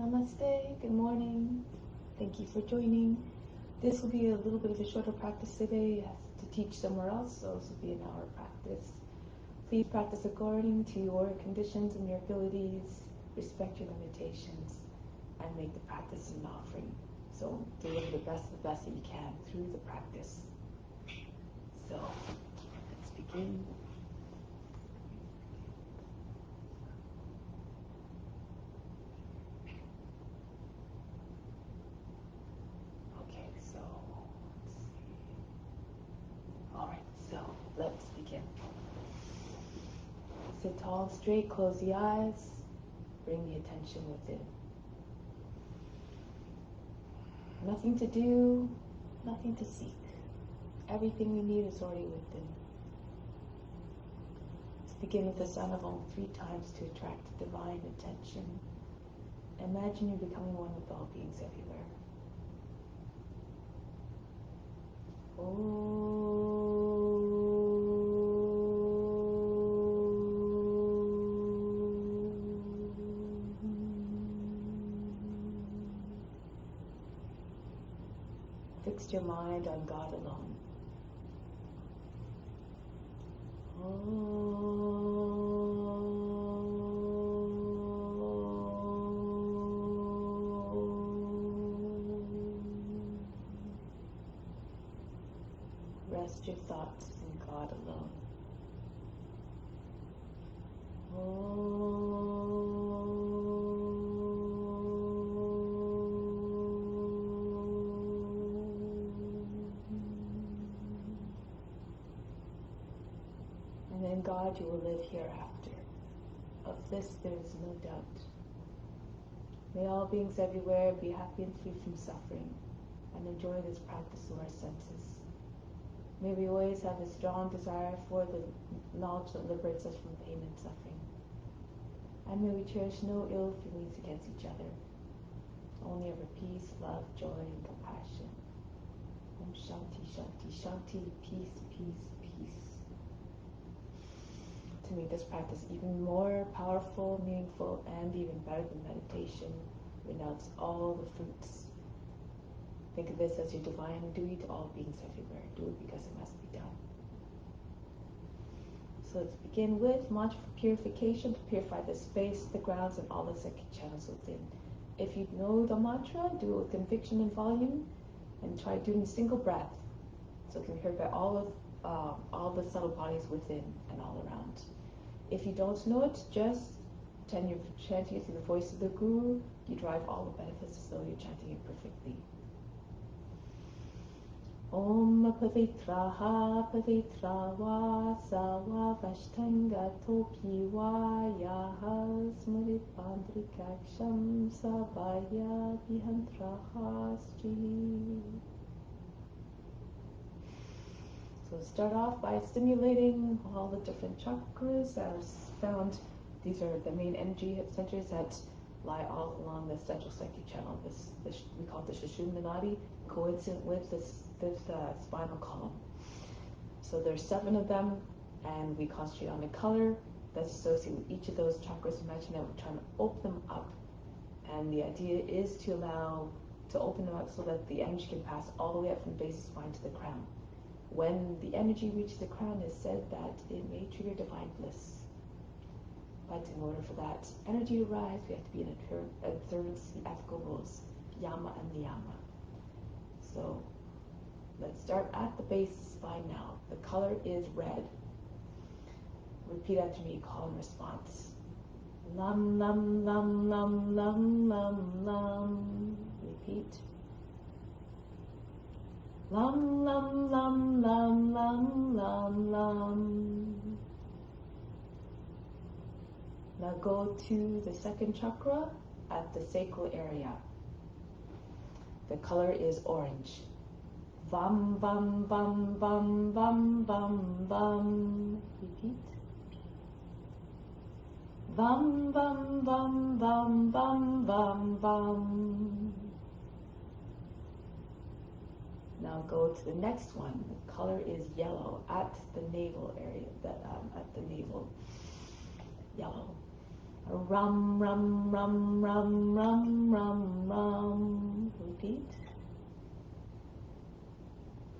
Namaste, good morning. Thank you for joining. This will be a little bit of a shorter practice today. I have to teach somewhere else, so this will be an hour practice. Please practice according to your conditions and your abilities. Respect your limitations and make the practice an offering. So deliver the best that you can through the practice. So let's begin. Let's begin. Sit tall and straight, close the eyes, bring the attention within. Nothing to do, nothing to seek. Everything we need is already within. Let's begin with the sound of Om 3 times to attract divine attention. Imagine you're becoming one with all beings everywhere. Fix your mind on God alone. Rest your thoughts in God alone. And in God you will live hereafter. Of this there is no doubt. May all beings everywhere be happy and free from suffering, and enjoy this practice through our senses. May we always have a strong desire for the knowledge that liberates us from pain and suffering. And may we cherish no ill feelings against each other. Only ever peace, love, joy, and compassion. Om Shanti, Shanti, Shanti, peace, peace, peace. To make this practice even more powerful, meaningful, and even better than meditation, renounce all the fruits. Think of this as your divine duty to all beings everywhere. Do it because it must be done. So let's begin with mantra for purification, to purify the space, the grounds, and all the psychic channels within. If you know the mantra, do it with conviction and volume, and try doing a single breath, so it can be heard by all the subtle bodies within and all around. If you don't know it, just pretend you're chanting it through the voice of the Guru. You derive all the benefits as though you're chanting it perfectly. Om Pavitraha Pavitra Vasawa Vashtanga Topi Vayaha Smurit Pandrikaksham Sabaya Vihantraha Sri. So start off by stimulating all the different chakras that are found. These are the main energy centers that lie all along the central psychic channel. This we call it the Sushumna Nadi, coincident with this spinal column. So there's 7 of them, and we concentrate on the color that's associated with each of those chakras. Imagine that we're trying to open them up, and the idea is to open them up so that the energy can pass all the way up from the base of the spine to the crown. When the energy reaches the crown, it's said that it may trigger divine bliss. But in order for that energy to rise, we have to be in observance of the ethical rules, yama and niyama. So let's start at the base of the spine now. The color is red. Repeat after me, call and response. Lam, lam, lam, lam, lam, lam, lam. Repeat. Lam, lam, lam, lam, lam, lam, lam. Now go to the second chakra at the sacral area. The color is orange. Vam, vam, vam, vam, vam, vam, vam. Repeat. Vam, vam, vam, vam, vam, vam, vam. Now go to the next one. The color is yellow at the navel area, at the navel. Yellow. Rum, rum, rum, rum, rum, rum, rum. Repeat.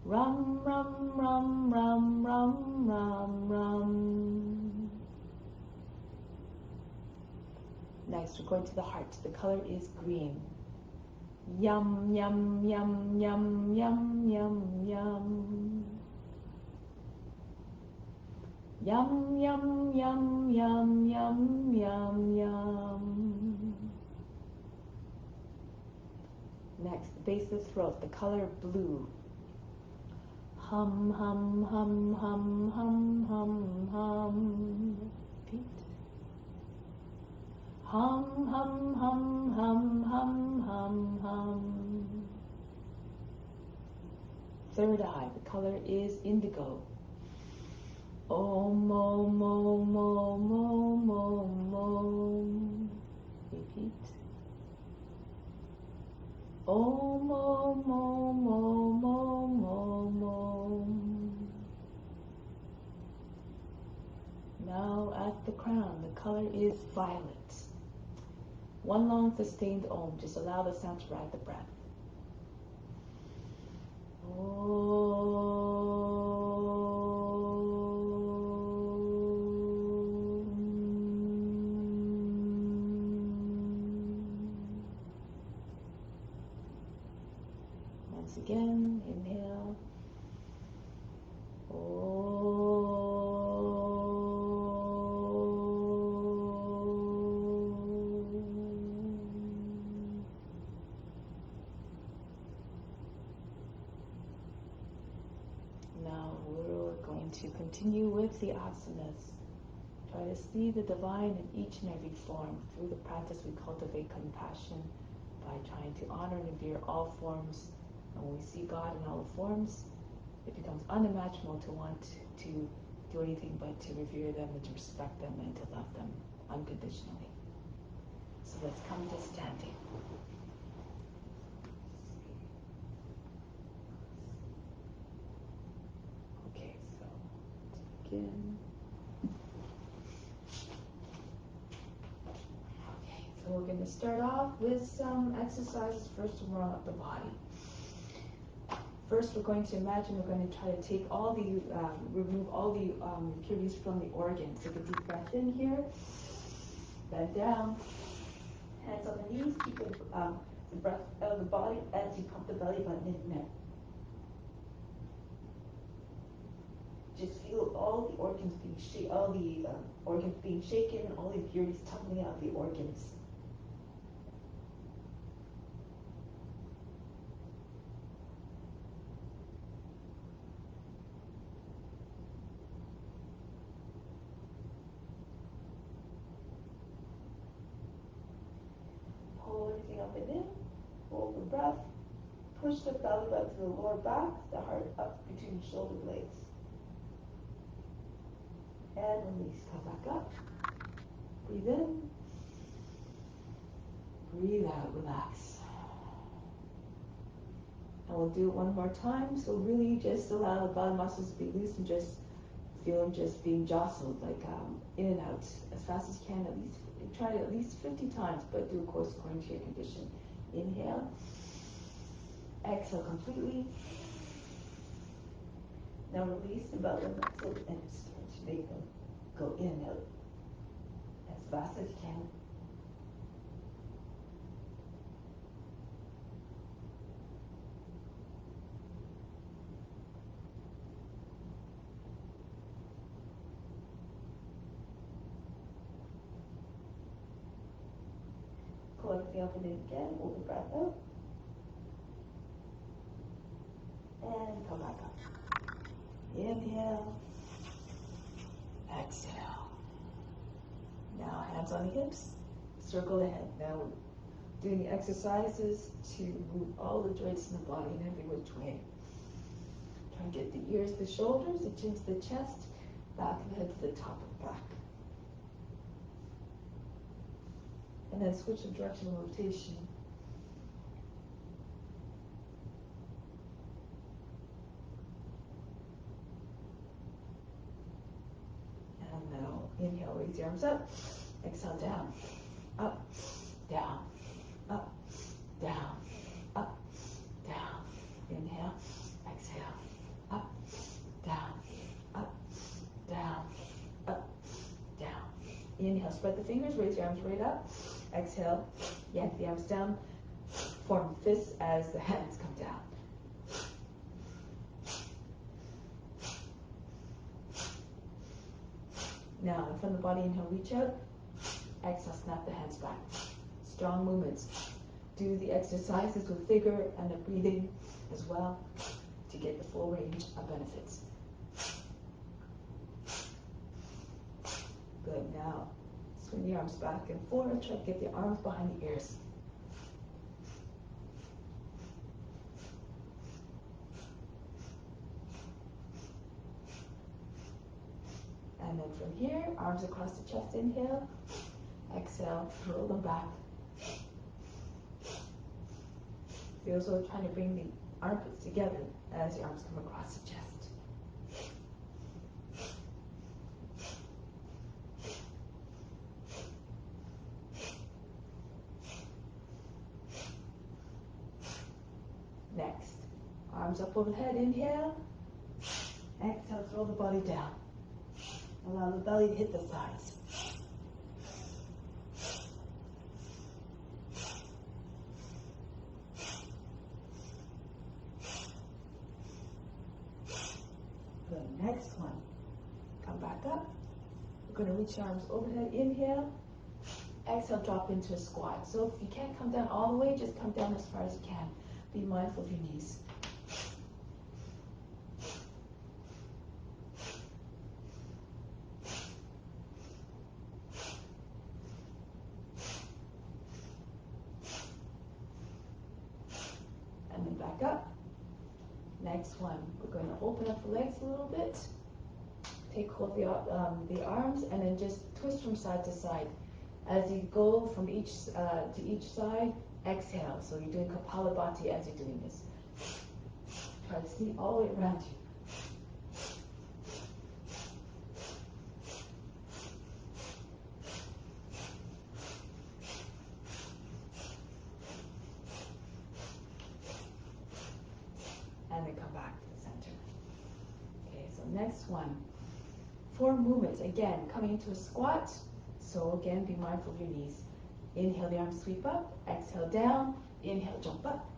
Rum, rum, rum, rum, rum, rum, rum. Next, we're going to the heart. The color is green. Yum, yum, yum, yum, yum, yum, yum. Yum, yum, yum, yum, yum, yum, yum. Next, the base of the throat, the color blue. Hum, hum, hum, hum, hum, hum, hum. Repeat. Hum, hum, hum, hum, hum, hum, hum. Third eye, the color is indigo. Om, om, om, om, om, om, om. Repeat. Om, om, om, om, om, om, om. Now at the crown, the color is violet. One long sustained om. Just allow the sound to ride the breath. Once again, inhale. Now we're going to continue with the asanas. Try to see the divine in each and every form. Through the practice, we cultivate compassion by trying to honor and revere all forms. And when we see God in all forms, it becomes unimaginable to want to do anything but to revere them and to respect them and to love them unconditionally. So let's come to standing. Okay, so let's begin. Okay, so we're going to start off with some exercises first to warm up the body. First, we're going to imagine we're going to try to take all the, remove all the impurities from the organs. Take a deep breath in here, bend down, hands on the knees, keep the breath out of the body as you pump the belly button in and out. Just feel all the organs being shaken, all the impurities tumbling out of the organs. Pull everything up and in. Hold the breath. Push the belly button to the lower back, the heart up between the shoulder blades. And release. Come back up. Breathe in. Breathe out. Relax. And we'll do it one more time. So really just allow the body muscles to be loose and just feel them just being jostled, like in and out as fast as you can. At least try it at least 50 times, but do of course according to your condition. Inhale. Exhale completely. Now release the belly and exhale and stretch. Make them go in and out as fast as you can. Pull everything up and in again. Hold the breath out. And come back up. Inhale. Exhale. Now hands on the hips. Circle the head. Now we're doing the exercises to move all the joints in the body in every which way. Try and get the ears, the shoulders, the chin to the chest, back of the head to the top of the back. And then switch the direction of rotation. And now inhale, raise your arms up. Exhale, down, up, down, up, down, up, down. Inhale, exhale, up, down, up, down, up, down. Inhale, spread the fingers, raise your arms right up. Exhale, yank the arms down, form fists as the hands come down. Now, in front of the body, inhale, reach out. Exhale, snap the hands back. Strong movements. Do the exercises with vigor and the breathing as well to get the full range of benefits. Good. Now, swing the arms back and forth. Try to get the arms behind the ears. And then from here, arms across the chest, inhale. Exhale, roll them back. You're also trying to bring the armpits together as your arms come across the chest. Next, arms up overhead, inhale. Exhale, throw the body down. Allow the belly to hit the thighs. Good. Next one. Come back up. We're going to reach your arms overhead. Inhale. Exhale, drop into a squat. So if you can't come down all the way, just come down as far as you can. Be mindful of your knees. And then back up. Next one, we're going to open up the legs a little bit. Take hold of the arms and then just twist from side to side. As you go from each to each side, exhale. So you're doing Kapalabhati as you're doing this. Try to see all the way around you. And then come back to the center. Okay, so next one. 4 movements. Again, coming into a squat. So again, be mindful of your knees. Inhale, the arms sweep up. Exhale, down. Inhale, jump up.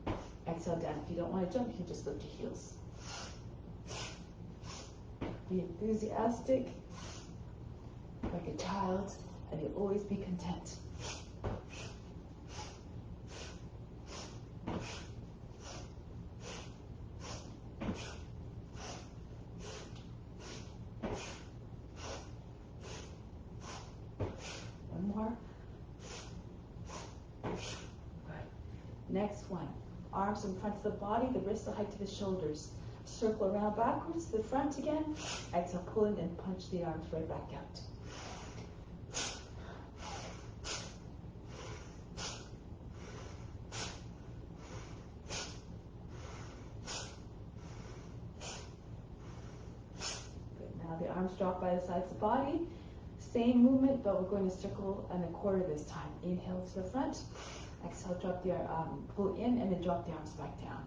Exhale, down. If you don't want to jump, you can just lift your heels. Be enthusiastic, like a child, and you'll always be content. One more. Good. Next one. Arms in front of the body, the wrists are height to the shoulders. Circle around backwards to the front again. Exhale, pull in and punch the arms right back out. Good. Now the arms drop by the sides of the body. Same movement, but we're going to circle and a quarter this time. Inhale to the front. Exhale, drop the pull in and then drop the arms back down.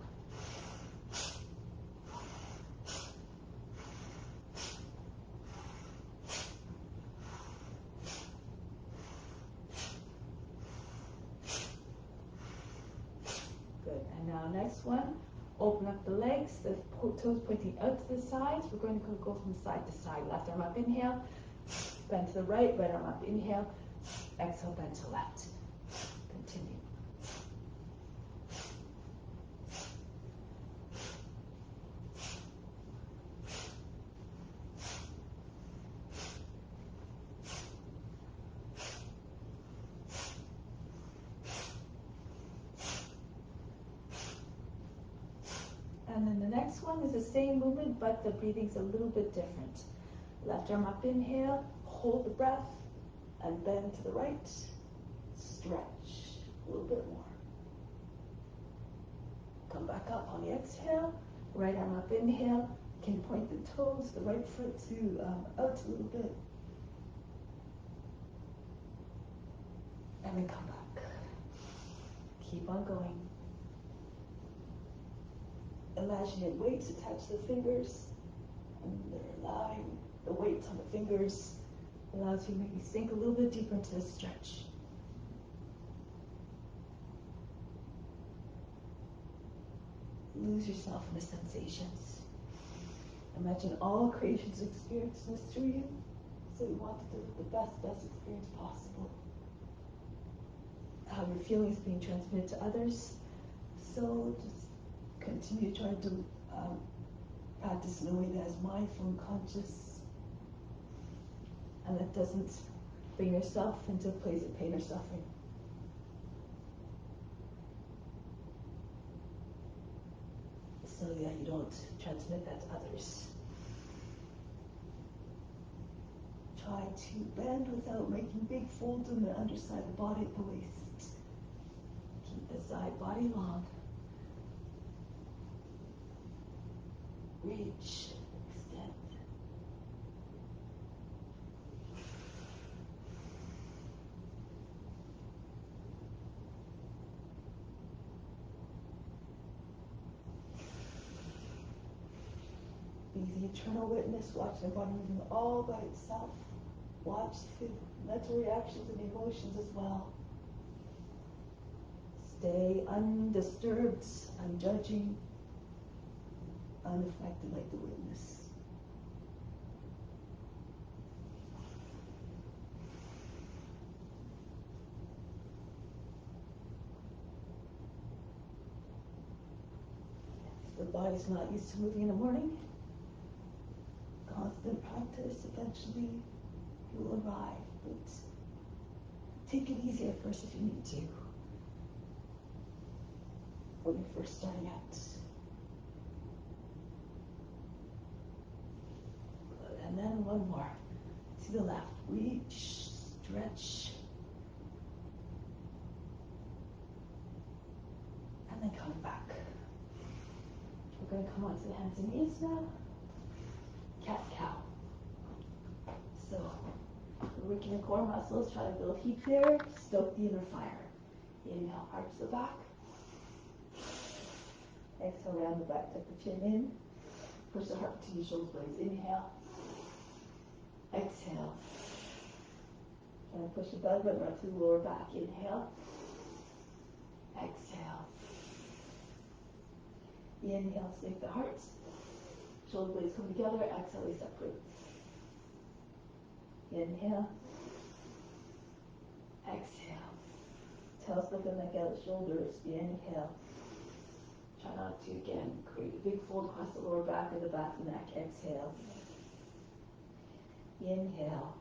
Good. And now next one, open up the legs, the toes pointing out to the sides. We're going to go from side to side. Left arm up, inhale. Bend to the right, right arm up, inhale. Exhale, bend to left. Continue. And then the next one is the same movement, but the breathing's a little bit different. Left arm up, inhale, hold the breath, and bend to the right. Stretch a little bit more. Come back up on the exhale. Right arm up, inhale. Can you point the toes, the right foot to out a little bit. And then come back. Keep on going. Imagining weights attached to the fingers, and they're allowing the weights on the fingers allows you to maybe sink a little bit deeper into the stretch. Lose yourself in the sensations. Imagine all creation's experience through you, so you want to do the best experience possible. How your feelings being transmitted to others, so just continue trying to practice knowing that as mindful and conscious, and that doesn't bring yourself into a place of pain or suffering. So that you don't transmit that to others. Try to bend without making big folds on the underside of the body at the waist. Keep the side body long. Reach, extend. Be the eternal witness, watch the body moving all by itself. Watch the mental reactions and emotions as well. Stay undisturbed, unjudging, unaffected like the witness. If the body's not used to moving in the morning, constant practice, eventually you will arrive, but take it easy at first if you need to. When you're first starting out. Good. And then one more. To the left. Reach, stretch. And then coming back. We're going to come onto the hands and knees now. Cat-cow. So, working your core muscles, try to build heat there, stoke the inner fire. Inhale, arch the back. Exhale, round the back, tuck the chin in. Push the heart between your shoulder blades. Inhale. Exhale. Try to push the belly button right through the lower back. Inhale. Exhale. Inhale, sink the heart. Shoulder blades come together. Exhale, they separate. Inhale. Exhale. Tail slip the neck out of the shoulders. Inhale. Try not to, again, create a big fold across the lower back or the back of the neck. Exhale. Inhale.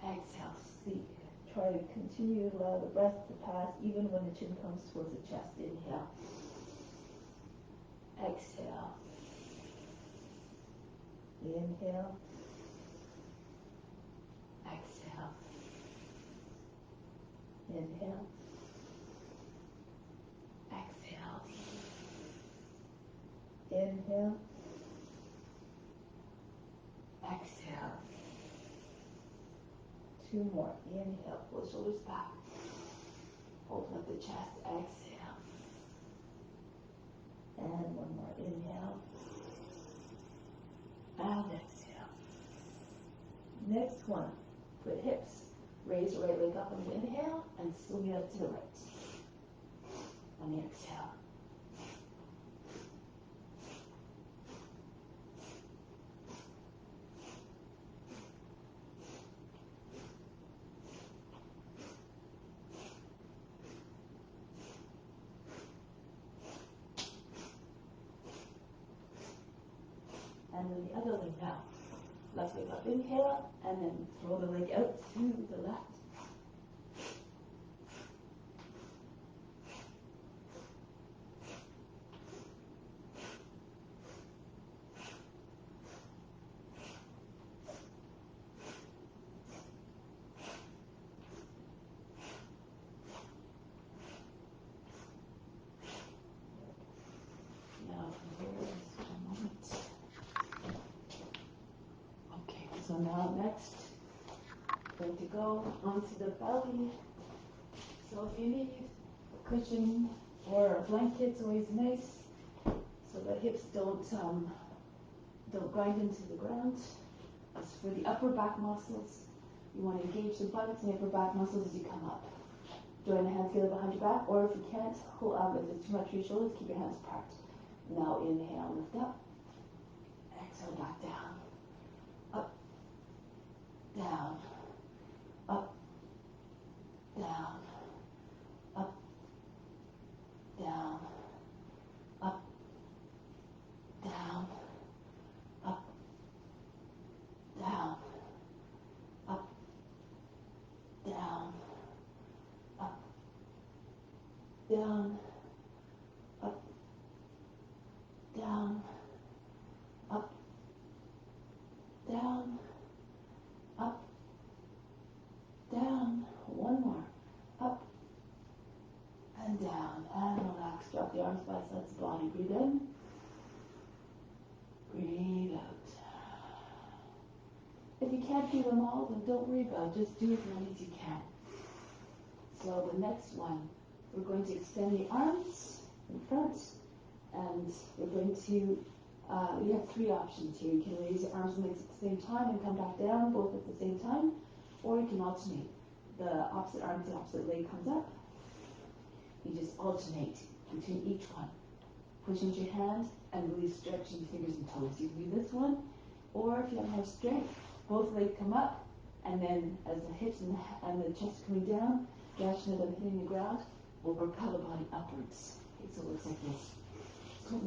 Exhale. Sleep. Try to continue to allow the breath to pass even when the chin comes towards the chest. Inhale. Exhale. Inhale. Exhale. Inhale. Exhale. Inhale. Exhale. Two more. Inhale. Pull the shoulders back. Open up the chest. Exhale. And one more. Inhale. And exhale. Next one. Put hips. Raise the right leg up on the inhale and swing it up to the right. On the exhale. And then the other leg now. Left leg up, inhale, and then throw the leg out to the left. So now next, Going to go onto the belly. So if you need a cushion or a blanket, it's always nice so the hips don't grind into the ground. As for the upper back muscles, you want to engage the buttocks and upper back muscles as you come up. Join the hands together behind your back, or if you can't, if it's too much for your shoulders, keep your hands apart. Now inhale, lift up. Exhale, back down. Up, down, up, down, up, down, up, down, up, down, up, down, up, down, up, down, up, down, up, down. One more. Up and down. And relax. Drop the arms by sides of the body. Breathe in. Breathe out. If you can't do them all, then don't worry about it. Just do as many as you can. So the next one, we're going to extend the arms in front, and we're going to, you have three options here. You can raise your arms and legs at the same time and come back down, both at the same time, or you can alternate. The opposite arm to the opposite leg comes up. You just alternate between each one. Push into your hand and really stretch your fingers and toes. You can do this one, or if you have more strength, both legs come up, and then as the hips and the chest coming down, rather than hitting the ground, we'll propel the body upwards. Okay, so it looks like this. So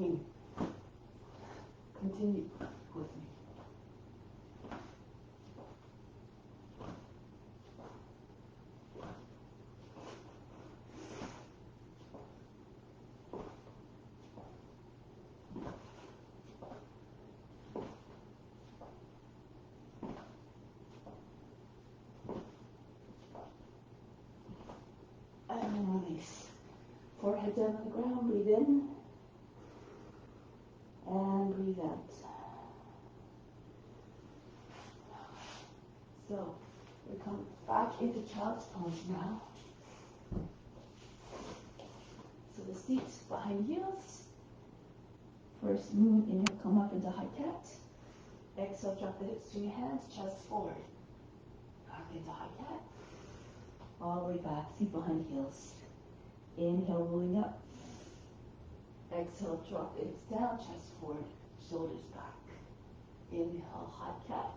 continue with me. And release. Forehead down on the ground, breathe in. And breathe out. So, we come back into child's pose now. So the seats behind heels. First move, inhale, come up into high cat. Exhale, drop the hips to your hands, chest forward. Back into high cat. All the way back, feet behind heels. Inhale, rolling up. Exhale, drop the hips down, chest forward, shoulders back. Inhale, high cat.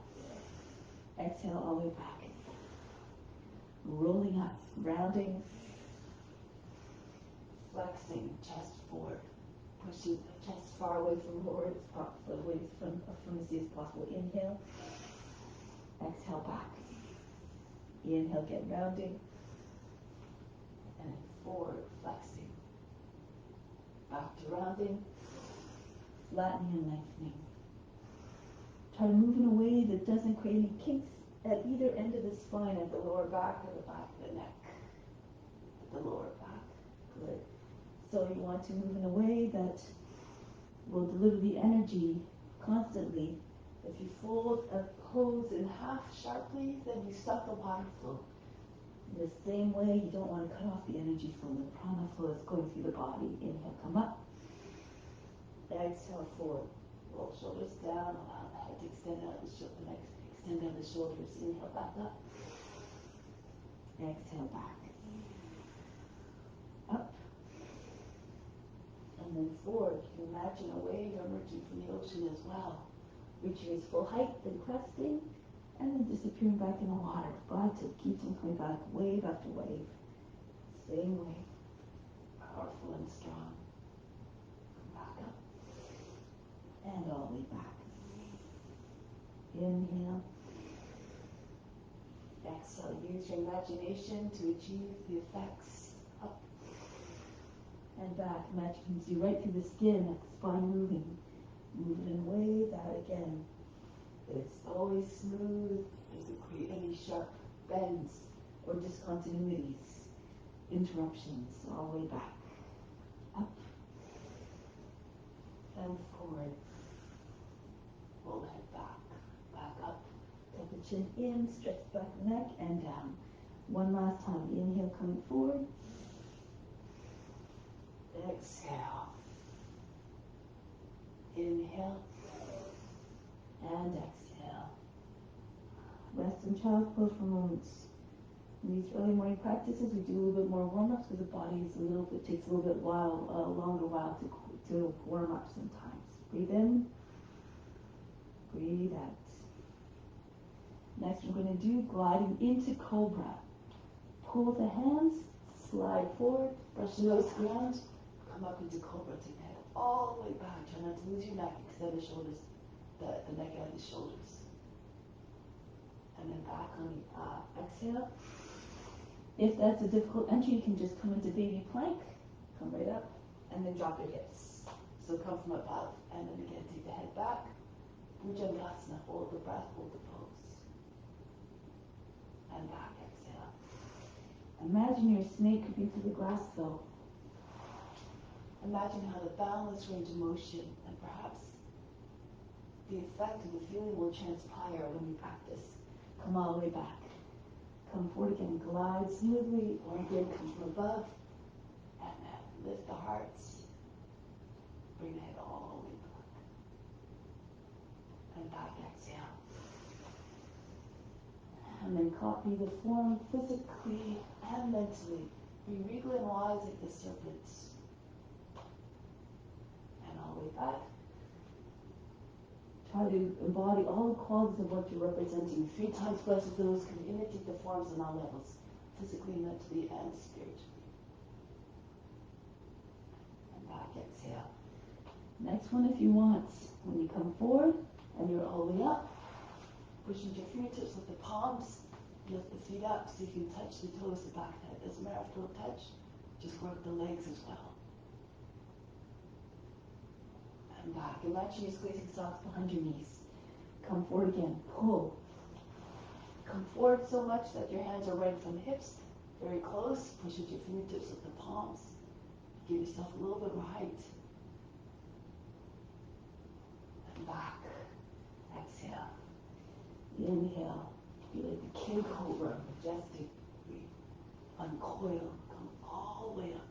Exhale, all the way back. Rolling up, rounding. Flexing, chest forward. Pushing the chest far away from away from the seat as possible. Inhale. Exhale, back. Inhale, get rounding. And forward, flexing. Back to rounding. Flattening and lengthening. Try to move in a way that doesn't create any kinks at either end of the spine, at the lower back or the back of the neck. At the lower back. Good. So you want to move in a way that will deliver the energy constantly. If you fold a pose in half sharply, then you stop the water flow. In the same way, you don't want to cut off the energy flow. The prana flow is going through the body. Inhale, come up. Exhale, forward. Roll shoulders down. Allow the head to extend out the neck. Extend out the shoulders. Inhale, back up. Exhale, back. Up. And then forward. You can imagine a wave emerging from the ocean as well. Reaching its full height, then cresting, and then disappearing back in the water. But it keeps on coming back, wave after wave. Same wave. Powerful and strong. Come back up. And all the way back. Inhale. Exhale. Use your imagination to achieve the effects. Up and back. Imagine you can see right through the skin of the spine moving. Move it in a way that, again, it's always smooth, doesn't create any sharp bends or discontinuities, interruptions, all the way back. Up and forward. Roll the head back, back up. Tuck the chin in, stretch back the neck, and down. One last time. Inhale, coming forward. Exhale. Inhale. And exhale. Rest in child's pose for moments. In these early morning practices, we do a little bit more warm-ups because the body is takes a little bit longer while to warm up sometimes. Breathe in. Breathe out. Next, we're going to do gliding into cobra. Pull the hands, slide forward, brush the nose to the ground, come up into cobra. Take the head all the way back. Try not to lose your neck. Extend the shoulders, the neck out of the shoulders. And then back on the exhale. If that's a difficult entry, you can just come into baby plank, come right up, and then drop your hips. So come from above, and then again, take the head back. Bhujangasana, hold the breath, hold the pose. And back, exhale. Imagine your snake creeping through the grass though. Imagine how the boundless range of motion and perhaps the effect of the feeling will transpire when you practice. Come all the way back. Come forward again, glide smoothly, or again, come from above, and then lift the heart. Bring the head all the way back. And back, exhale. And then copy the form physically and mentally. Be regal and wise like the serpent. And all the way back. Try to embody all the qualities of what you're representing. 3 times plus of those can imitate the forms on all levels, physically, mentally, and spiritually. And back, exhale. Next one, if you want, when you come forward and you're all the way up, push into your fingertips with the palms, lift the feet up so you can touch the toes, the back of the head. Doesn't matter if you don't touch, just work the legs as well. And back. Imagine you're squeezing socks behind your knees. Come forward again. Pull. Come forward so much that your hands are right from the hips, very close. Push with your fingertips with the palms. Give yourself a little bit of height. And back. Exhale. Inhale. Be like the king cobra, majestic. Uncoil. Come all the way up.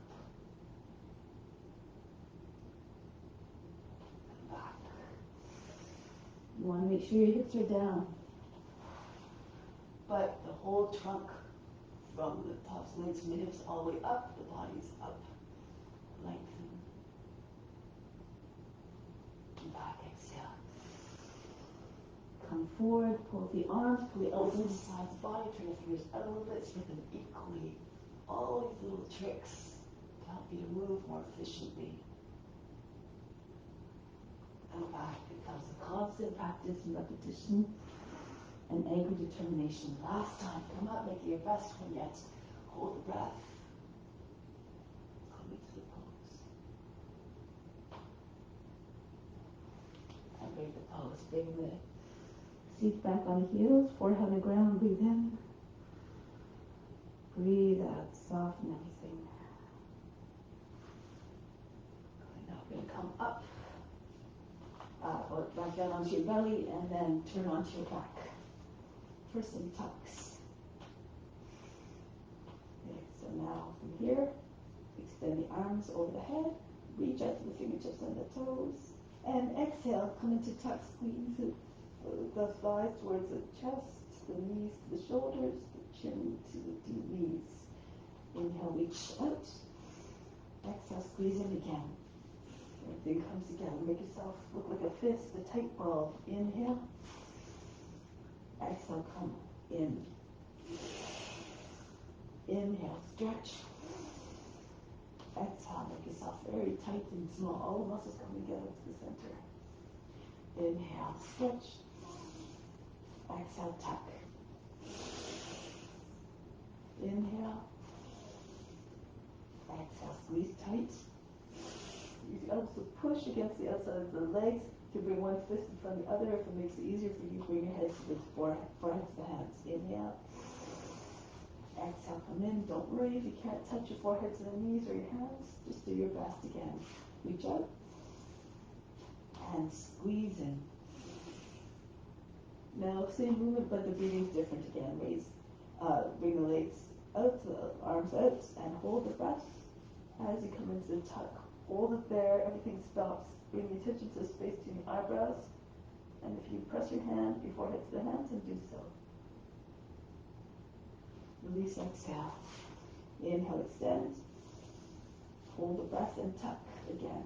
You want to make sure your hips are down, but the whole trunk from the tops, legs, from the hips all the way up, the body's up. Lengthen. And back, exhale. Come forward, pull the arms, pull the elbows into the sides of the body, turn the fingers out a little bit, spread them equally. All these little tricks to help you to move more efficiently. And back becomes a constant practice and repetition and anchor determination. Last time, come up, make it your best one yet. Hold the breath. Come into the pose. And break the pose. Bring the seat back on the heels, forehead on the ground, breathe in. Breathe out, soften everything. And now we're going to come up. Back down onto your belly and then turn onto your back for some tucks. Okay, so now from here, extend the arms over the head, reach out to the fingertips and the toes, and exhale, come into tuck, squeeze the thighs towards the chest, the knees to the shoulders, the chin to the knees. Inhale, reach out. Exhale, squeeze in again. Everything comes together. Make yourself look like a fist, a tight ball. Inhale. Exhale, come in. Inhale, stretch. Exhale, make yourself very tight and small. All the muscles come together to the center. Inhale, stretch. Exhale, tuck. Inhale. Exhale, squeeze tight. Use the elbows to push against the outside of the legs to bring one fist in front of the other. If it makes it easier for you, bring your head to the forehead to the hands. Inhale. Exhale, come in. Don't worry if you can't touch your forehead to the knees or your hands. Just do your best again. Reach out. And squeeze in. Now, same movement, but the breathing's different again. Bring the legs out, the arms out, and hold the breath as you come into the tuck. Hold it there, everything stops. Bring the attention to the space between the eyebrows. And if you press your forehead to the hands, and do so. Release, exhale. Inhale, extend. Hold the breath and tuck again.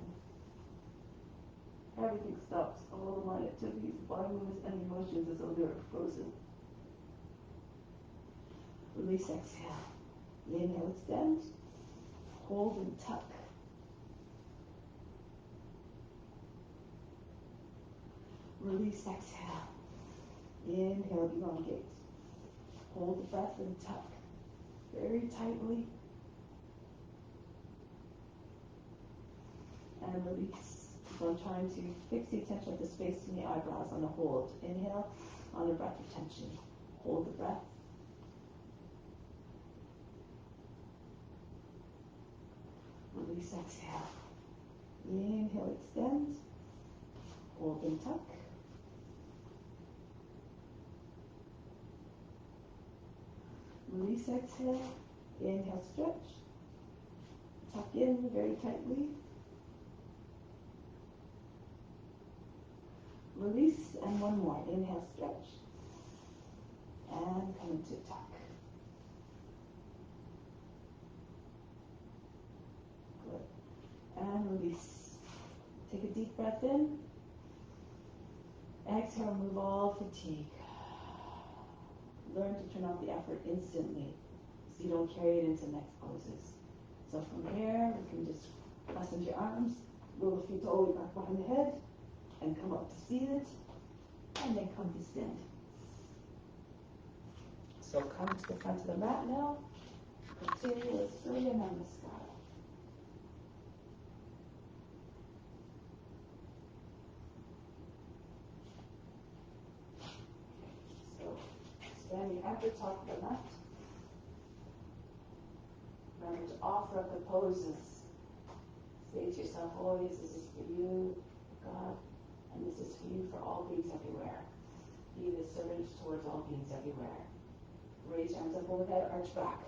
Everything stops. All the mind activities, body movements, and emotions as though they're frozen. Release, exhale. Inhale, extend. Hold and tuck. Release, exhale. Inhale, elongate. Hold the breath and tuck. Very tightly. And release. So I'm trying to fix the attention of the space in the eyebrows on the hold. Inhale, on the breath retention. Hold the breath. Release, exhale. Inhale, extend. Hold and tuck. Release, exhale. Inhale, stretch. Tuck in very tightly. Release, and one more. Inhale, stretch. And come into tuck. Good. And release. Take a deep breath in. Exhale, remove all fatigue. Learn to turn off the effort instantly so you don't carry it into next poses. So from here, we can just press into your arms, roll the feet all the way back behind the head, and come up to seated, and then come to stand. So come to the front of the mat now. Continue with Surya Namaskar. So standing at the top of the mat. Remember to offer up the poses. Say to yourself always, this is for you, God, and this is for you, for all beings everywhere. Be the servant towards all beings everywhere. Raise your arms up overhead, arch back.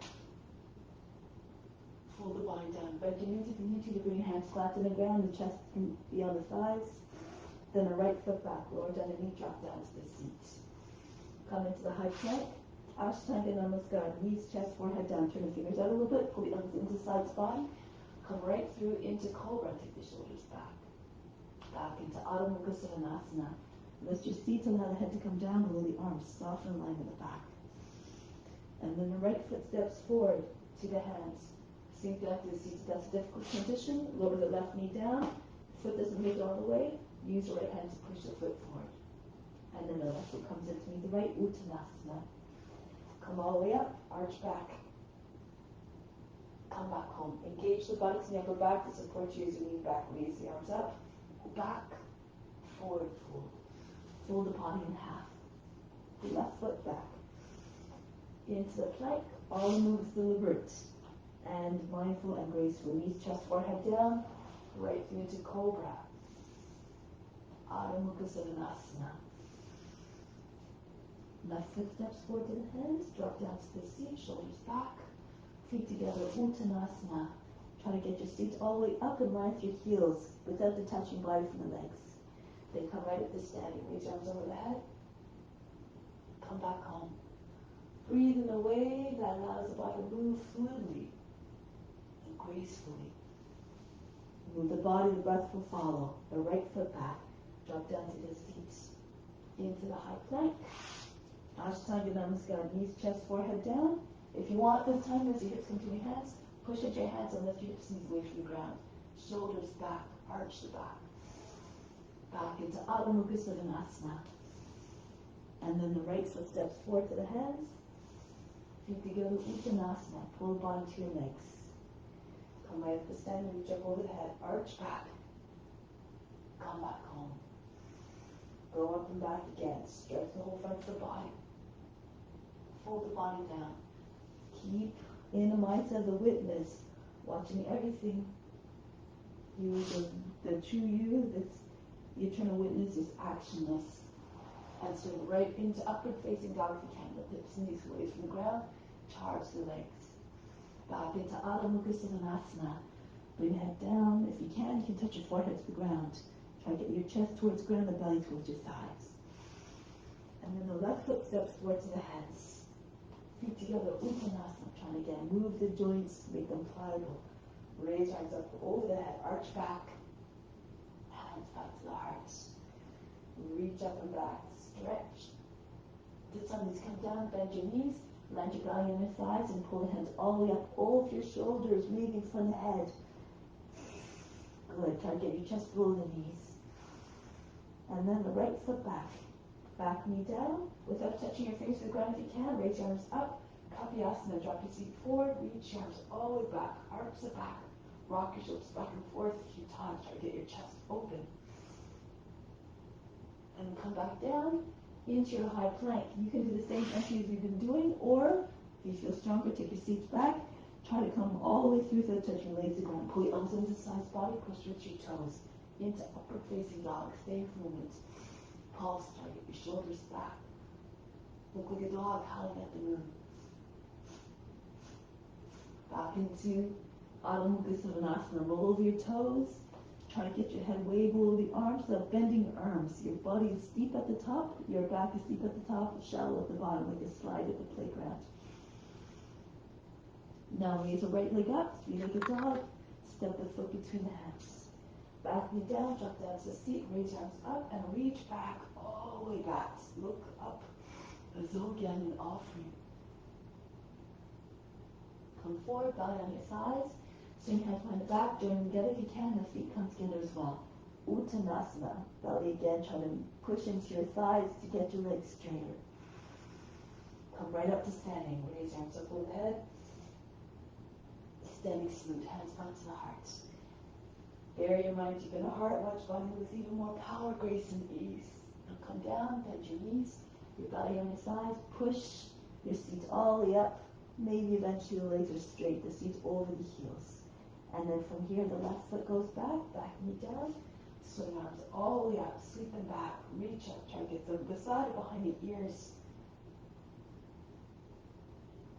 Fold the body down. Bend your knees if you need to bring your hands flat to the ground, the chest can be on the thighs. Then the right foot back, lower down the knee, drop down to the seat. Come into the high plank. Ashtanga Namaskar, knees, chest, forehead down, turn the fingers out a little bit, pull the elbows into side spine, come right through into Cobra, take the shoulders back. Back into Adho Mukha Svanasana. Lift your seat, allow the head to come down below the arms, soften and line with the back. And then the right foot steps forward to the hands. Sink down to the seat if that's a difficult condition, lower the left knee down, foot doesn't make it all the way, use the right hand to push the foot forward. And then the left foot comes in to meet the right, Uttanasana. Come all the way up, arch back. Come back home. Engage the buttocks and the upper back to support you as you lean back. Raise the arms up, back, forward fold. Fold the body in half. The left foot back. Into the plank, all the moves deliberate and mindful and graceful. Knees, chest, forehead down, right through into Cobra. Adho Mukha Svanasana. Left foot steps forward to the hands, drop down to the seat, shoulders back, feet together, Uttanasana. Try to get your seat all the way up and line with your heels without detaching body from the legs. Then come right up to standing, raise your arms over the head, come back home. Breathe in a way that allows the body to move fluidly and gracefully. Move the body, the breath will follow. The right foot back, drop down to the seat, into the high plank. Ashtanga Namaskar, knees, chest, forehead down. If you want this time, as your hips come to your hands, push into your hands and lift your hips, knees away from the ground. Shoulders back, arch the back. Back into Adho Mukha Svanasana. And then the right foot steps forward to the hands. Feet together, Uttanasana. Pull the body to your legs. Come right up to stand, reach up over the head, arch back. Come back home. Go up and back again. Stretch the whole front of the body. Fold the body down. Keep in the mindset of the witness, watching everything. You, the true you, that's the eternal witness, is actionless. And swing right into upward facing dog if you can. The hips and knees away from the ground. Charge the legs. Back into Adho Mukha Svanasana. Bring the head down. If you can touch your forehead to the ground. Try to get your chest towards the ground, the belly towards your thighs. And then the left foot steps towards the hands. Feet together, Uttanasana. Trying to again move the joints, make them pliable. Raise your arms up over the head, arch back. Hands back to the heart. Reach up and back, stretch. To some knees come down, bend your knees, land your belly on your thighs, and pull the hands all the way up over your shoulders, moving from the head. Good. Try to get your chest below the knees. And then the right foot back. Back knee down, without touching your fingers to the ground if you can. Raise your arms up. Kapiyasana. Drop your feet forward. Reach your arms all the way back. Arch the back. Rock your shoulders back and forth a few times. Try to get your chest open. And come back down into your high plank. You can do the same entry as we've been doing, or if you feel stronger, take your seats back. Try to come all the way through without touching your legs to the ground. Pull your elbows into the sides body, push with your toes into upward facing dog. Stay for a moment. Pulse, try to get your shoulders back. Look like a dog howling at the moon. Back into Adho Mukha Svanasana. Roll over your toes. Try to get your head way below the arms without bending your arms. Your body is steep at the top, your back is steep at the top, shallow at the bottom, like a slide at the playground. Now raise the right leg up, three-legged dog. Step the foot between the hands. Back knee down, drop down to the seat, raise your arms up, and reach back, all the way back. Look up, as though again an offering. Come forward, belly on your sides. Swing hands behind the back, join them together if you can, the feet come together as well. Uttanasana. Belly again, try to push into your thighs to get your legs straighter. Come right up to standing. Raise your arms up over the head. Standing salute, hands back to the heart. Bury your mind deep in the heart, watch body with even more power, grace, and ease. Now come down, bend your knees, your belly on your sides, push your seat all the way up. Maybe eventually the legs are straight, the seat over the heels. And then from here, the left foot goes back, back knee down, swing arms all the way up, sweep them back, reach up, try to get them beside or behind the ears.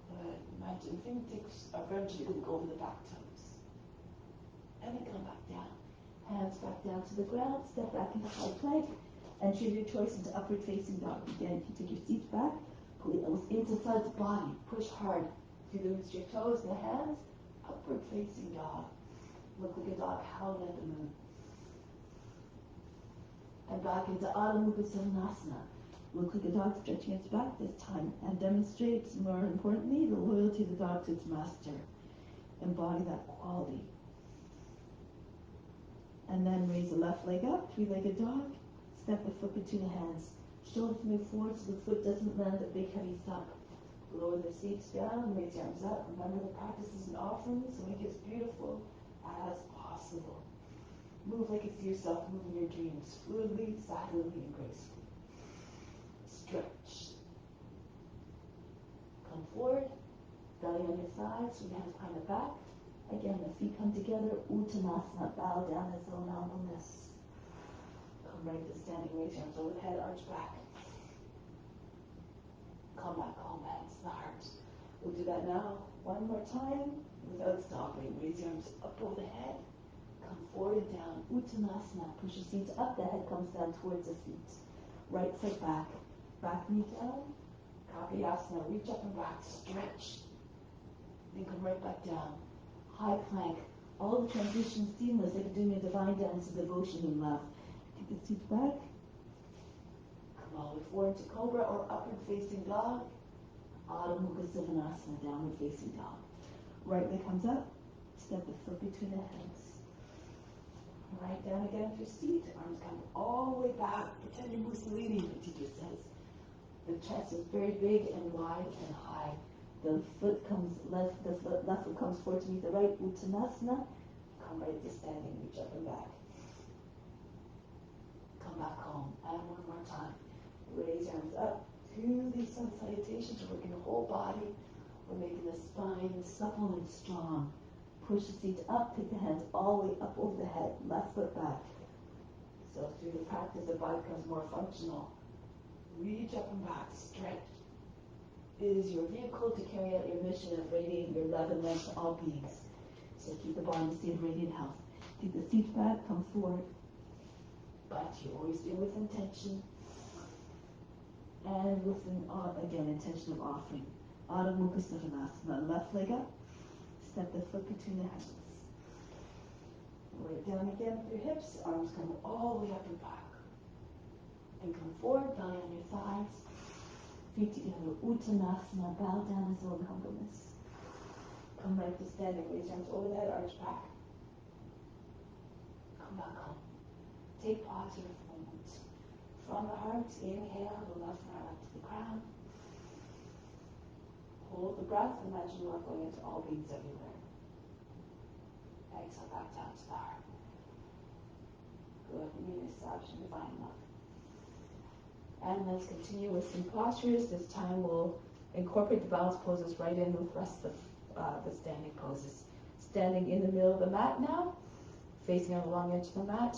Good. Imagine fingertips are eventually going to go over the back toes. And then come back down. Hands back down to the ground, step back into high plank, and choose your choice into upward facing dog. Again, you can take your seats back, pull the elbows into the sides of the body, push hard. Feel the roots of your toes and the hands. Upward facing dog. Look like a dog howling at the moon. And back into Adho Mukha Svanasana. Look like a dog stretching its back this time and demonstrates, more importantly, the loyalty of the dog to its master. Embody that quality. And then raise the left leg up, three-legged dog. Step the foot between the hands. Shoulders move forward so the foot doesn't land a big heavy thump. Lower the seats down, raise your arms up. Remember the practice is an offering, so make it as beautiful as possible. Move like it's yourself, moving your dreams, fluidly, silently, and gracefully. Stretch. Come forward, belly on your thighs, swing hands behind the back. Again, the feet come together, Uttanasana, bow down as though in humbleness. Come right to standing, raise your arms over the head, arch back. Come back home, hands to the heart. We'll do that now one more time without stopping. Raise your arms up over the head. Come forward and down. Uttanasana. Push your seats up. The head comes down towards the feet. Right foot back. Back knee down. Kapiyasana. Reach up and back. Stretch. Then come right back down. High plank. All the transitions seamless, like doing a divine dance of devotion and love. Take the seats back. All the way forward to cobra or upward facing dog. Adho Mukha Svanasana, downward facing dog. Right leg comes up, step the foot between the hands. Right down again to your seat, arms come all the way back. Pretend you're Mussolini, the teacher says. The chest is very big and wide and high. The left foot comes forward to meet the right, Uttanasana. Come right to standing, reach up and back. Come back home, and one more time. Raise your arms up to the sun salutations. We're working the whole body. We're making the spine supple and strong. Push the seat up, take the hands all the way up over the head, left foot back. So through the practice, the body becomes more functional. Reach up and back, stretch. It is your vehicle to carry out your mission of radiating your love and light to all beings. So keep the body in a state of radiant health. Take the seat back, come forward. But you always do with intention. And with again, intention of offering. Adho Mukha Svanasana. Left leg up. Step the foot between the hands. Lay it down again with your hips. Arms come all the way up and back. And come forward, belly on your thighs. Feet together. Uttanasana. Bow down as though in humbleness. Come right to standing. Raise your arms over the head, arch back. Come back home. Take pause here for a moment. From the heart, inhale the left arm up to the crown. Hold the breath. Imagine love going into all beings everywhere. Exhale back down to the heart. Good. Immune establishing divine love. And let's continue with some postures. This time we'll incorporate the balance poses right in with the rest of the standing poses. Standing in the middle of the mat now, facing on the long edge of the mat.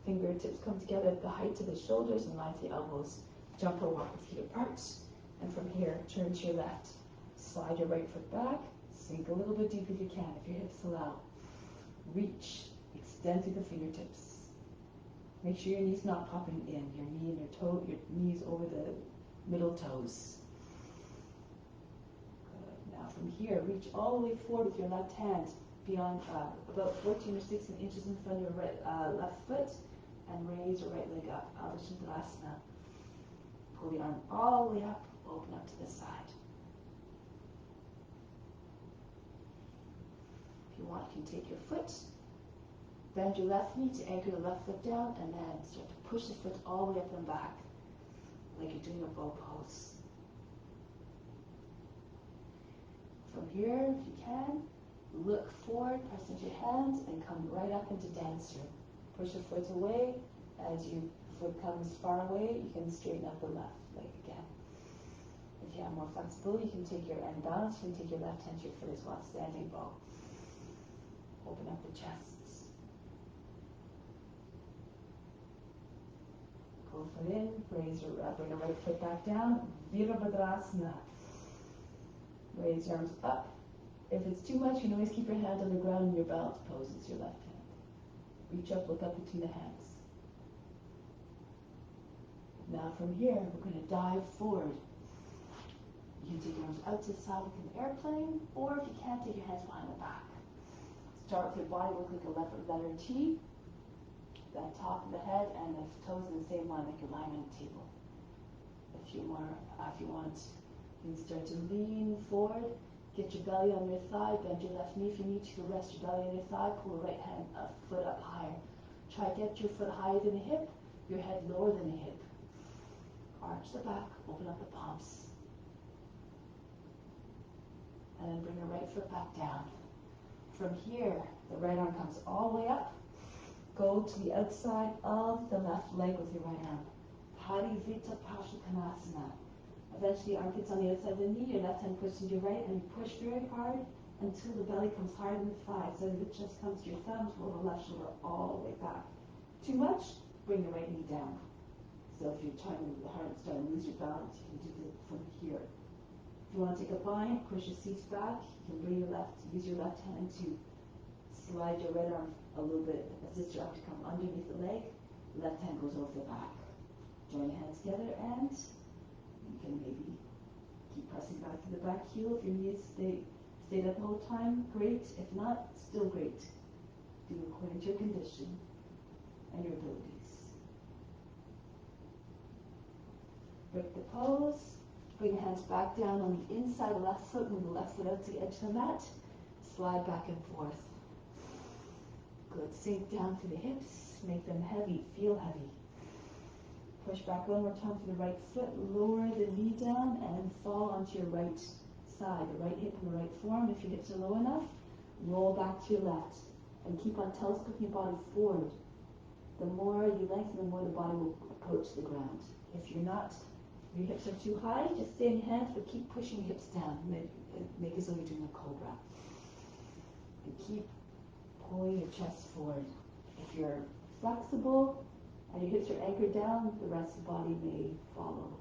Fingertips come together at the height of the shoulders and line to the elbows. Jump or walk with feet apart. And from here, turn to your left. Slide your right foot back. Sink a little bit deep if you can, if your hips allow. Reach. Extend through the fingertips. Make sure your knee's not popping in. Your knee and your toe, your knees over the middle toes. Good. Now from here, reach all the way forward with your left hand beyond about 14 or 16 inches in front of your left foot, and raise your right leg up. Ardha Chandrasana. Pull the arm all the way up, open up to the side. If you want, you can take your foot, bend your left knee to anchor the left foot down, and then start to push the foot all the way up and back, like you're doing a bow pose. From here, if you can, look forward, press into your hands, and come right up into dancer. Push your foot away. As your foot comes far away, you can straighten up the left leg again. If you have more flexibility, you can take your end balance. You can take your left hand to your foot as well, standing bow. Open up the chest. Pull foot in, bring your right foot back down. Virabhadrasana. Raise your arms up. If it's too much, you can always keep your hand on the ground in your balance pose. It's your left hand. Reach up, look up between the hands. Now from here, we're going to dive forward. You can take your arms out to the side like an airplane, or if you can't, take your hands behind the back. Start with your body, look like a letter T. The top of the head and the toes in the same line, like you're lying on a table. If you want, you can start to lean forward. Get your belly on your thigh, bend your left knee if you need to, rest your belly on your thigh, pull the right hand foot up higher. Try to get your foot higher than the hip, your head lower than the hip. Arch the back, open up the palms. And then bring your right foot back down. From here, the right arm comes all the way up. Go to the outside of the left leg with your right arm. Parivita Pashukanasana. Eventually, armpits on the outside of the knee, your left hand pushes into your right, and you push very hard until the belly comes higher than the thighs. Then the chest comes to your thumbs, roll the left shoulder all the way back. Too much, bring the right knee down. So if you're starting to lose your balance, you can do it from here. If you want to take a bind, push your seats back. You can use your left hand to slide your right arm a little bit, assist your arm to come underneath the leg. Left hand goes over the back. Join your hands together, and you can maybe keep pressing back to the back heel. If your knees stay up the whole time, great. If not, still great. Do according to your condition and your abilities. Break the pose. Bring your hands back down on the inside of the left foot. Move the left foot out to the edge of the mat. Slide back and forth. Good. Sink down through the hips. Make them heavy. Feel heavy. Push back one more time to the right foot, lower the knee down, and fall onto your right side, the right hip and the right forearm. If your hips are low enough, roll back to your left, and keep on telescoping your body forward. The more you lengthen, the more the body will approach the ground. If you're not, if your hips are too high, just stay in your hands, but keep pushing your hips down. Make as though you're doing a cobra. And keep pulling your chest forward. If you're flexible, and your hips are anchored down, the rest of the body may follow.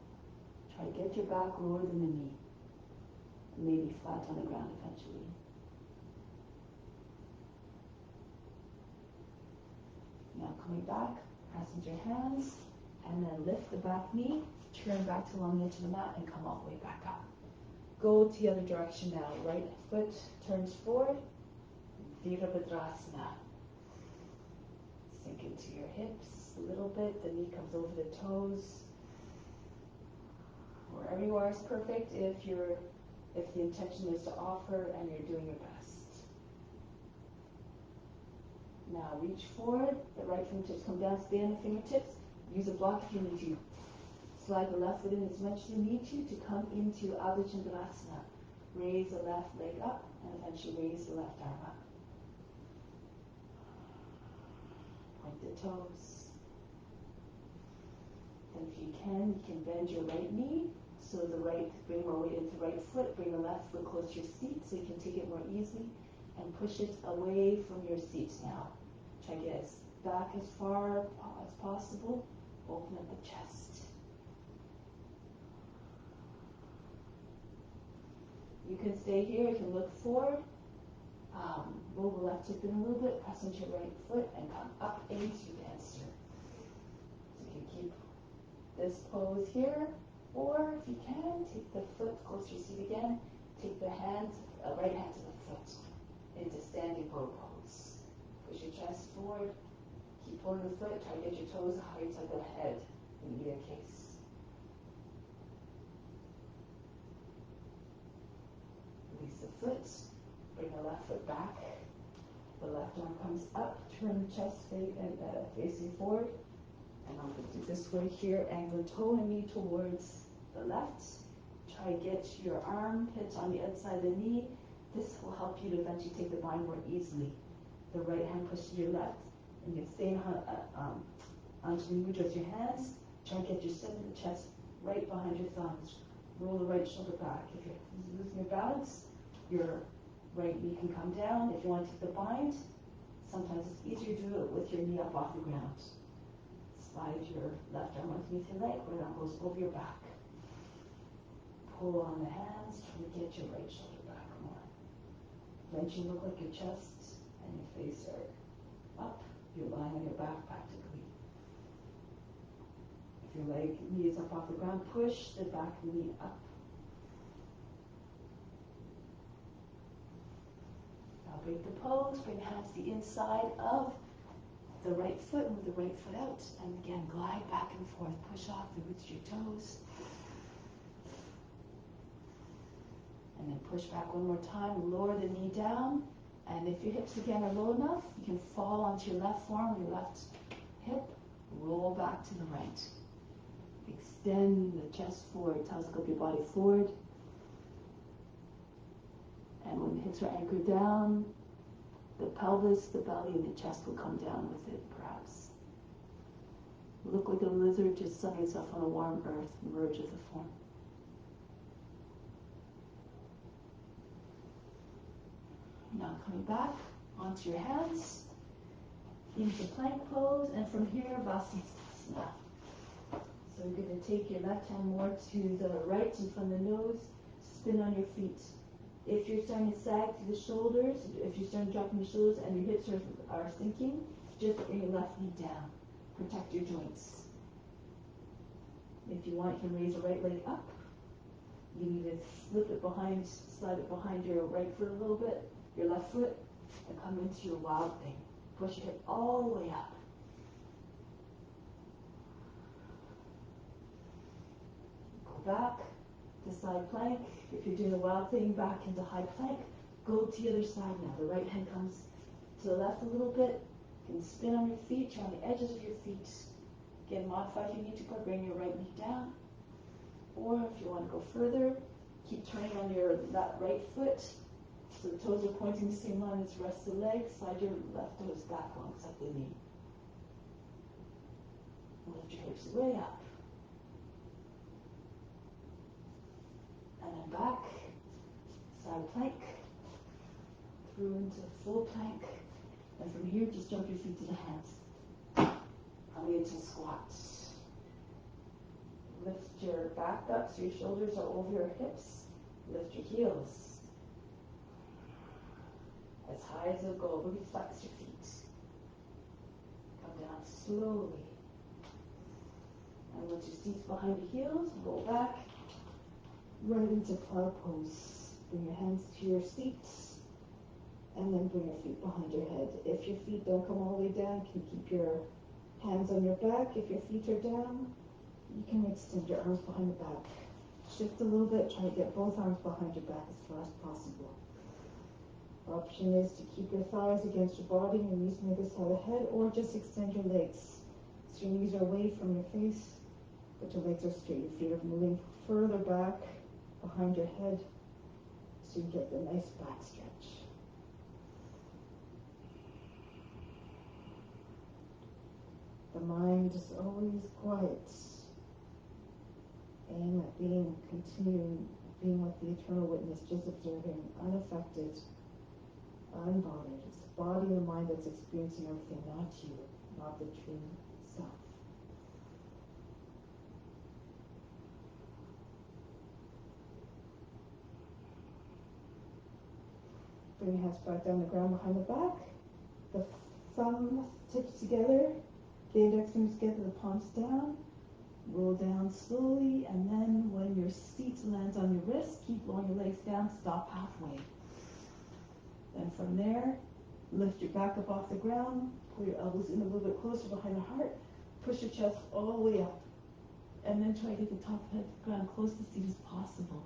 Try to get your back lower than the knee. Maybe flat on the ground eventually. Now coming back, press into your hands, and then lift the back knee, turn back to along the edge of the mat, and come all the way back up. Go to the other direction now. Right foot turns forward, Virabhadrasana. Sink into your hips a little bit, the knee comes over the toes. Wherever you are is perfect if the intention is to offer and you're doing your best. Now reach forward, the right fingertips come down, stay on the fingertips. Use a block if you need to. Slide the left foot in as much as you need to come into Ardha Chandrasana. Raise the left leg up and eventually raise the left arm up. Point the toes. Then if you can bend your right knee. So bring more weight into the right foot, bring the left foot close to your seat so you can take it more easily and push it away from your seat now. Try to get as back as far as possible. Open up the chest. You can stay here, you can look forward. Roll the left hip in a little bit, press into your right foot and come up into dancer. So you can keep this pose here. Or if you can, take the foot close to your seat again. Take the right hand to the foot into standing bow pose. Push your chest forward. Keep pulling the foot. Try to get your toes higher to the head in either case. Release the foot. Bring the left foot back. The left arm comes up. Turn the chest facing forward. And I'll do this way here. Angle the toe and knee towards the left. Try to get your armpit on the outside of the knee. This will help you to eventually take the bind more easily. The right hand pushes your left, and you can stay onto the mudra with your hands. Try to get your center of the chest right behind your thumbs. Roll the right shoulder back. If you're losing your balance, your right knee can come down. If you want to take the bind, sometimes it's easier to do it with your knee up off the ground. Slide your left arm underneath your leg, right arm goes over your back. Pull on the hands, try to get your right shoulder back more. Eventually look like your chest and your face are up. You're lying on your back practically. If your knee is up off the ground, push the back knee up. Now break the pose, bring hands to the inside of the right foot and with the right foot out. And again, glide back and forth. Push off the roots of your toes. And then push back one more time. Lower the knee down. And if your hips again are low enough, you can fall onto your left forearm, your left hip. Roll back to the right. Extend the chest forward. Telescope your body forward. And when the hips are anchored down, the pelvis, the belly, and the chest will come down with it, perhaps. Look like a lizard just sunning itself on a warm earth, merge with the form. Now coming back onto your hands, into plank pose, and from here, Vasisthasana. So you're going to take your left hand more to the right in front of the nose, spin on your feet. If you're starting to sag through the shoulders, if you're starting to drop in your shoulders and your hips are sinking, just bring your left knee down. Protect your joints. If you want, you can raise the right leg up. You need to slip it behind, slide it behind your right foot a little bit, your left foot, and come into your wild thing. Push your hip all the way up. Go back to side plank. If you're doing a wild thing, back into high plank. Go to the other side now. The right hand comes to the left a little bit. You can spin on your feet, try on the edges of your feet. Again, modify if you need to, but bring your right knee down. Or if you want to go further, keep turning on your right foot. So the toes are pointing the same line as the rest of the leg. Slide your left toes back alongside the knee. Lift your hips way up. And then back, side plank, through into full plank. And from here, just jump your feet to the hands. Coming into squat. Lift your back up so your shoulders are over your hips. Lift your heels as high as you'll go. Really flex your feet. Come down slowly. And once your seat's behind your heels, roll back right into flower pose. Bring your hands to your seat and then bring your feet behind your head. If your feet don't come all the way down, you can keep your hands on your back. If your feet are down, you can extend your arms behind the back. Shift a little bit, try to get both arms behind your back as far as possible. Option is to keep your thighs against your body, your knees on the other side of the head, or just extend your legs. So your knees are away from your face, but your legs are straight. Your feet are moving further back behind your head, so you get the nice back stretch. The mind is always quiet. Aim at continuing being like the eternal witness, just observing, unaffected, unbothered. It's the body and the mind that's experiencing everything, not you, not the true self. Bring your hands back down the ground behind the back. The thumb tips together, the index fingers together, the palms down. Roll down slowly, and then when your seat lands on your wrist, keep rolling your legs down, stop halfway. Then from there, lift your back up off the ground, pull your elbows in a little bit closer behind the heart, push your chest all the way up, and then try to get the top of the ground close to the seat as possible.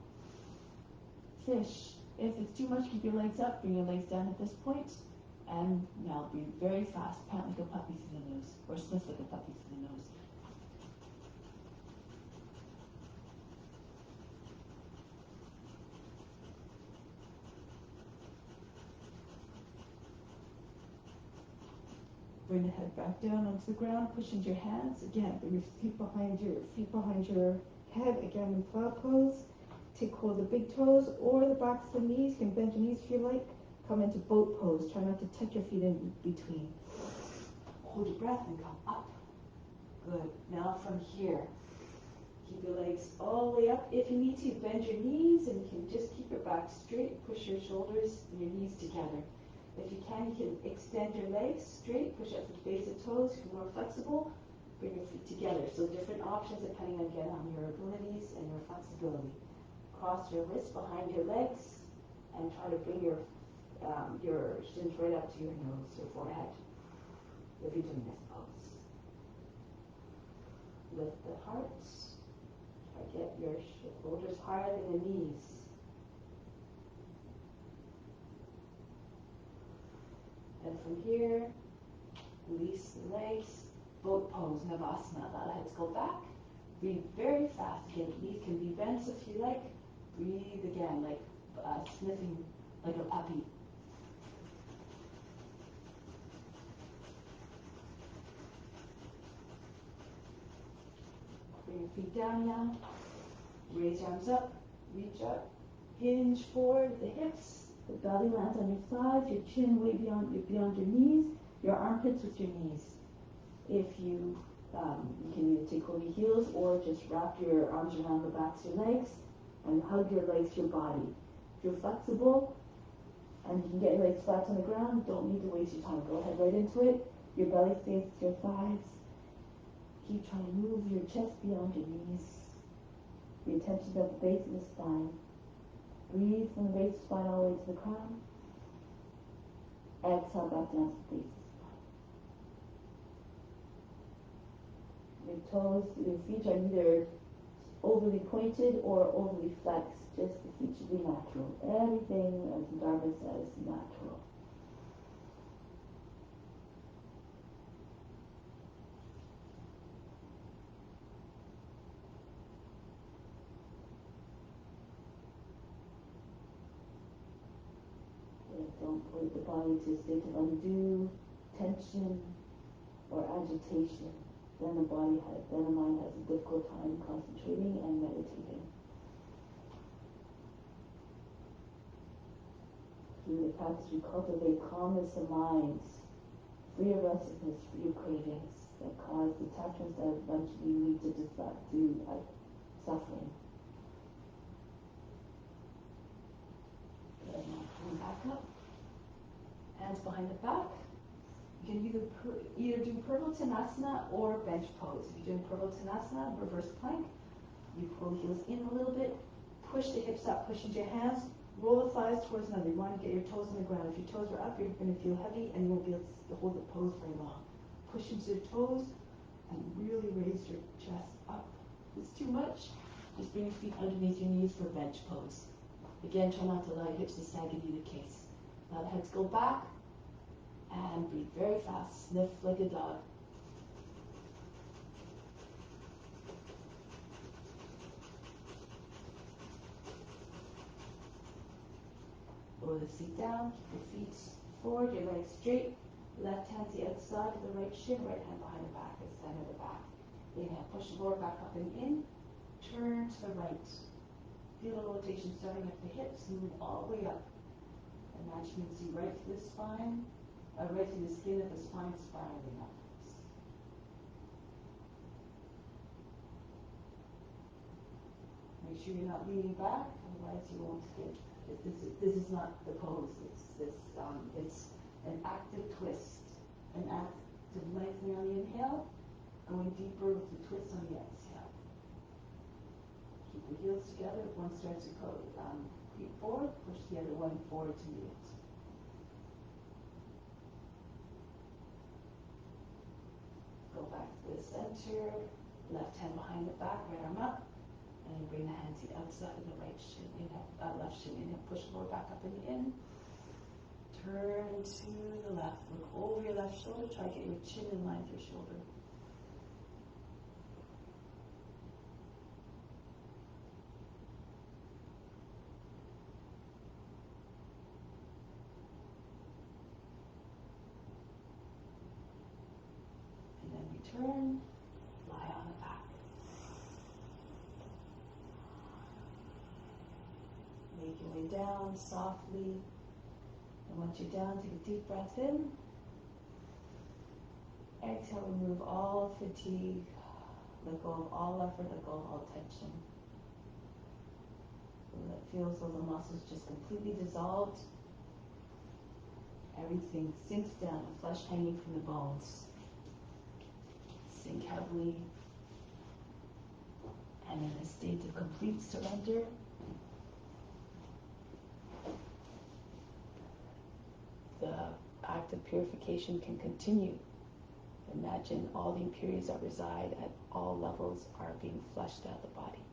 Fish. If it's too much, keep your legs up, bring your legs down at this point, and now breathe very fast, pant like a puppy through the nose, or sniff like a puppy through the nose. Bring the head back down onto the ground, push into your hands. Again, bring your feet behind your head, again in flower pose. Take hold of the big toes or the backs of the knees. You can bend your knees if you like. Come into boat pose. Try not to tuck your feet in between. Hold your breath and come up. Good. Now from here, keep your legs all the way up. If you need to, bend your knees, and you can just keep your back straight. Push your shoulders and your knees together. If you can extend your legs straight, push up to the base of toes. If you're more flexible, bring your feet together. So different options depending again on your abilities and your flexibility. Cross your wrists behind your legs and try to bring your shins right up to your nose or forehead if you're doing this pose. Lift the heart. Try to get your shoulders higher than the knees. And from here, release the legs, boat pose, Navasana. Allow the head to go back. Breathe very fast. Again, knees can be bent if you like. Breathe again, like sniffing like a puppy. Bring your feet down now. Raise your arms up, reach up, hinge forward with the hips. The belly lands on your thighs, your chin way beyond your knees, your armpits with your knees. If you can either take hold of your heels or just wrap your arms around the backs of your legs and hug your legs to your body. If you're flexible and you can get your legs flat on the ground, don't need to waste your time. Go ahead right into it. Your belly stays with your thighs. Keep trying to move your chest beyond your knees. The attention at the base of the spine. Breathe from the base of the spine all the way to the crown. Exhale back down to the base of the spine. Your toes, your feet are either overly pointed or overly flexed. Just the feet should be natural. Everything, as the Dharma says, natural. Don't put the body to a state of undue tension or agitation. Then the mind has a difficult time concentrating and meditating. Through the practice, we cultivate calmness of minds, free of restlessness, free of cravings that cause detachments that eventually lead to behind the back. You can either do Purvottanasana or bench pose. If you're doing Purvottanasana, reverse plank, you pull the heels in a little bit, push the hips up, push into your hands, roll the thighs towards another. You want to get your toes on the ground. If your toes are up, you're going to feel heavy and you won't be able to hold the pose very long. Push into the toes and really raise your chest up. If it's too much, just bring your feet underneath your knees for bench pose. Again, try not to allow your hips to sag in either case. Now the heads go back and breathe very fast. Sniff like a dog. Lower the seat down, keep your feet forward, your legs straight. Left hand to the outside of the right shin, right hand behind the back, the center of the back. Inhale, push the lower back up and in. Turn to the right. Feel the rotation starting at the hips, move all the way up. Imagine you can see right through the spine, right through the skin of the spine spiraling upwards. Make sure you're not leaning back, otherwise you won't get. This is not the pose. It's an active twist, an active lengthening on the inhale, going deeper with the twist on the exhale. Keep the heels together. If one starts to creep forward, push the other one forward to meet it. Go back to the center, left hand behind the back, right arm up, and then bring the hand to the outside of the right shin. Inhale, left shin. Inhale, push the lower back up and in. Turn to the left. Look over your left shoulder. Try to get your chin in line with your shoulder. Turn, lie on the back. Make your way down softly. And once you're down, take a deep breath in. Exhale, remove all fatigue. Let go of all effort, let go of all tension. Feel as though the muscles just completely dissolved. Everything sinks down, the flesh hanging from the bones. Sink heavily, and in a state of complete surrender, the act of purification can continue. Imagine all the impurities that reside at all levels are being flushed out of the body.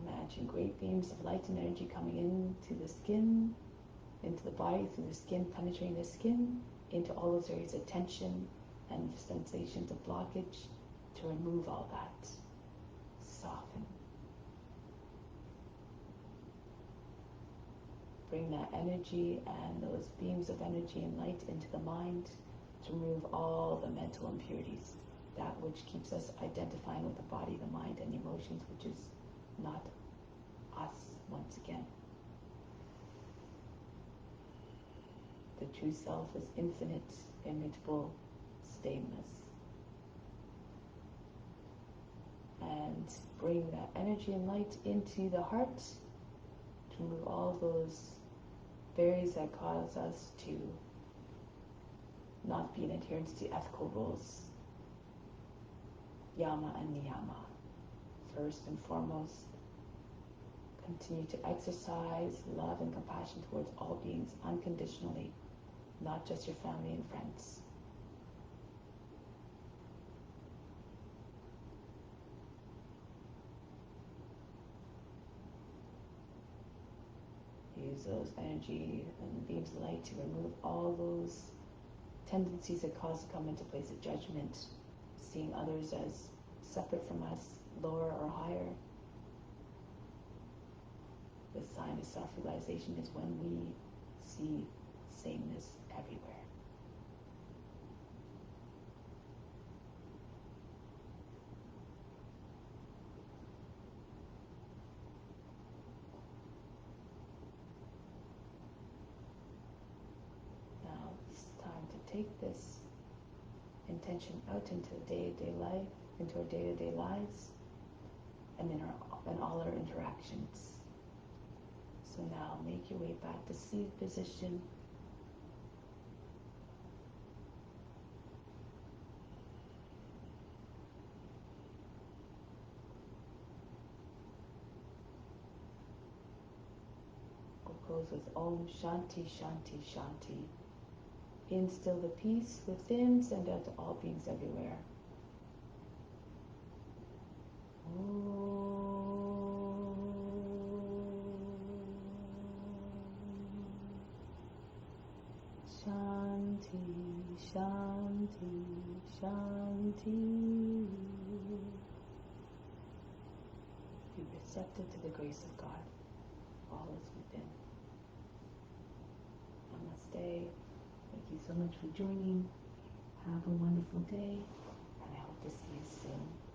Imagine great beams of light and energy coming into the skin, into the body, through the skin, penetrating the skin, into all those areas of tension and sensations of blockage, to remove all that. Soften. Bring that energy and those beams of energy and light into the mind to remove all the mental impurities, that which keeps us identifying with the body, the mind, and the emotions, which is not us once again. The true self is infinite, immutable, stainless. And bring that energy and light into the heart to remove all those barriers that cause us to not be in adherence to ethical rules. Yama and niyama. First and foremost, continue to exercise love and compassion towards all beings unconditionally, not just your family and friends. Use those energy and beams of light to remove all those tendencies that cause to come into place of judgment, seeing others as separate from us, lower or higher. The sign of self-realization is when we see sameness everywhere. Now it's time to take this intention out into day-to-day life, into our day-to-day lives, and in all our interactions. So now make your way back to seated position. goes with Om Shanti Shanti Shanti. Instill the peace within, send out to all beings everywhere. Shanti, Shanti, Shanti. Be receptive to the grace of God. All is within. Namaste. Thank you so much for joining. Have a wonderful day, and I hope to see you soon.